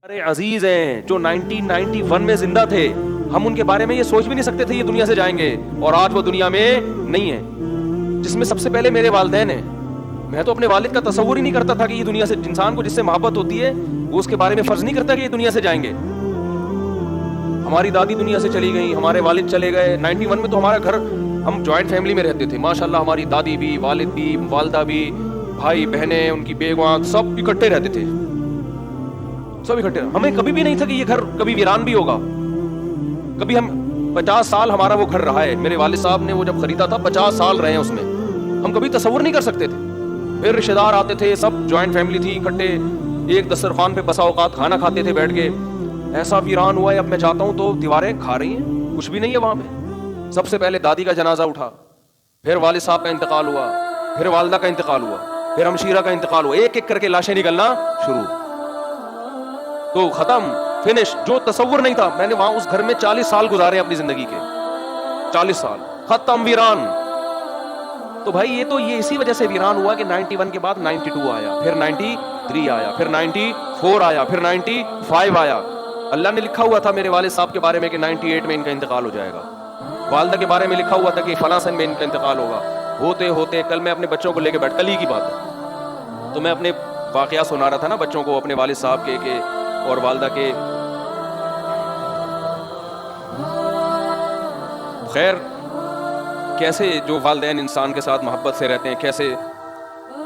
ہمارے عزیز ہیں جو 1991 میں زندہ تھے, ہم ان کے بارے میں یہ سوچ بھی نہیں سکتے تھے یہ دنیا سے جائیں گے, اور آج وہ دنیا میں نہیں ہیں, جس میں سب سے پہلے میرے والدین ہیں. میں تو اپنے والد کا تصور ہی نہیں کرتا تھا کہ یہ دنیا سے, انسان کو جس سے محبت ہوتی ہے وہ اس کے بارے میں فرض نہیں کرتا کہ یہ دنیا سے جائیں گے. ہماری دادی دنیا سے چلی گئی, ہمارے والد چلے گئے. 91 میں تو ہمارا گھر, ہم جوائنٹ فیملی میں رہتے تھے ماشاءاللہ, ہماری دادی بھی, والد بھی, والدہ بھی, بھائی بہنیں, ان کی بیویاں, سب اکٹھے رہتے تھے, سب اکٹھے. ہمیں کبھی بھی نہیں تھا کہ یہ گھر کبھی ویران بھی ہوگا. کبھی ہم 50 سال ہمارا وہ گھر رہا ہے, میرے والد صاحب نے وہ جب خریدا تھا 50 سال رہے ہیں اس میں, ہم کبھی تصور نہیں کر سکتے تھے. پھر رشتہ دار آتے تھے, سب جوائنٹ فیملی تھی, اکٹھے ایک دسترخوان پہ بسا اوقات کھانا کھاتے تھے بیٹھ کے. ایسا ویران ہوا ہے, اب میں جاتا ہوں تو دیواریں کھا رہی ہیں, کچھ بھی نہیں ہے وہاں پہ. سب سے پہلے دادی کا جنازہ اٹھا, پھر والد صاحب کا انتقال ہوا, پھر والدہ کا انتقال ہوا, پھر ہمشیرہ کا انتقال ہوا, ایک ایک کر کے لاشیں نکلنا شروع. تو ختم, فنش. جو تصور نہیں تھا, میں نے وہاں اس گھر میں 40 سال گزارے اپنی زندگی کے, 40 سال ختم, ویران. تو بھائی یہ اسی وجہ سے ویران ہوا کہ 91 کے بعد 92 آیا, پھر 93 آیا, پھر 94 آیا, پھر 95 آیا. اللہ نے لکھا ہوا تھا میرے والد صاحب کے بارے میں کہ 98 میں ان کا انتقال ہو جائے گا. والدہ کے بارے میں لکھا ہوا تھا کہ فلاں سن میں ان کا انتقال ہوگا. ہوتے ہوتے کل میں اپنے بچوں کو لے کے بیٹھ, کل ہی کی بات ہے, تو میں اپنے واقعہ سنا رہا تھا نا بچوں کو, اپنے والد صاحب کے اور والدہ کے. خیر, کیسے جو والدین انسان کے ساتھ محبت سے رہتے ہیں, کیسے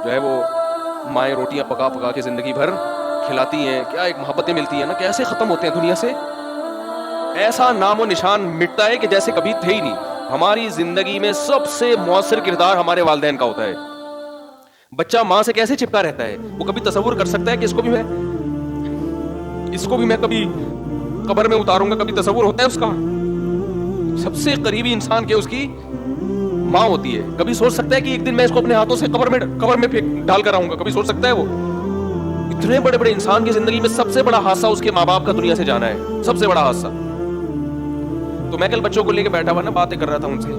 جو ہے وہ مائیں روٹیاں پکا پکا کے زندگی بھر کھلاتی ہیں, کیا ایک محبتیں ملتی ہیں نا, کیسے ختم ہوتے ہیں دنیا سے. ایسا نام و نشان مٹتا ہے کہ جیسے کبھی تھے ہی نہیں. ہماری زندگی میں سب سے مؤثر کردار ہمارے والدین کا ہوتا ہے. بچہ ماں سے کیسے چپکا رہتا ہے, وہ کبھی تصور کر سکتا ہے کہ اس کو بھی میں کبھی قبر میں اتاروں گا, کبھی تصور ہوتا ہے اس کا. سب سے قریبی انسان کے اس کی ماں ہوتی ہے. کبھی سوچ سکتا ہے کہ ایک دن میں اس کو اپنے ہاتھوں سے قبر میں ڈال کر آؤں گا, کبھی سوچ سکتا ہے وہ. اتنے بڑے بڑے انسان کی زندگی میں سب سے بڑا حادثہ اس کے ماں باپ کا دنیا سے جانا ہے, سب سے بڑا حادثہ. تو میں کل بچوں کو لے کے بیٹھا ہوا نا, باتیں کر رہا تھا ان سے,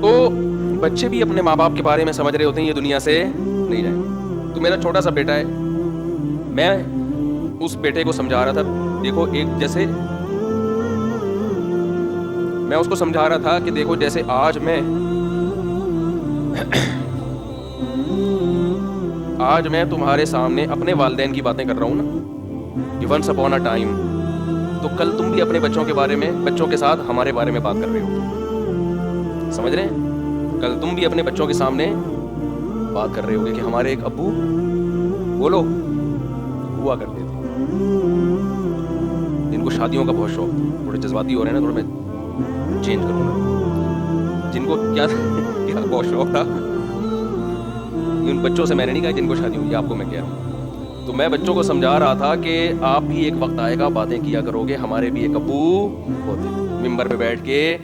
تو بچے بھی اپنے ماں باپ کے بارے میں سمجھ رہے ہوتے ہیں یہ دنیا سے نہیں جائیں. تو میرا چھوٹا سا بیٹا ہے, میں اس بیٹے کو سمجھا رہا تھا, دیکھو ایک جیسے میں اس کو سمجھا رہا تھا کہ دیکھو جیسے آج میں تمہارے سامنے اپنے والدین کی باتیں کر رہا ہوں نا, کہ ونس اپون اے ٹائم, تو کل تم بھی اپنے بچوں کے بارے میں, بچوں کے ساتھ ہمارے بارے میں بات کر رہے ہو, سمجھ رہے ہیں. کل تم بھی اپنے بچوں کے سامنے بات کر رہے ہوگے کہ ہمارے ایک ابو بولو ہوا کرتے تھے, جن کو شادیوں کا بہت شوق تھا. تھوڑے جذباتی ہو رہے ہیں نا, تھوڑا میں چینج کروں گا. جن کو کیا بہت شوق تھا, ان بچوں سے میں نے نہیں کہا جن کو شادی ہوئی, آپ کو میں کہہ رہا ہوں. تو میں بچوں کو سمجھا رہا تھا کہ آپ بھی ایک وقت آئے گا باتیں کیا کرو گے, ہمارے بھی ایک ابو ہوتے تھے, ممبر پہ بیٹھ کے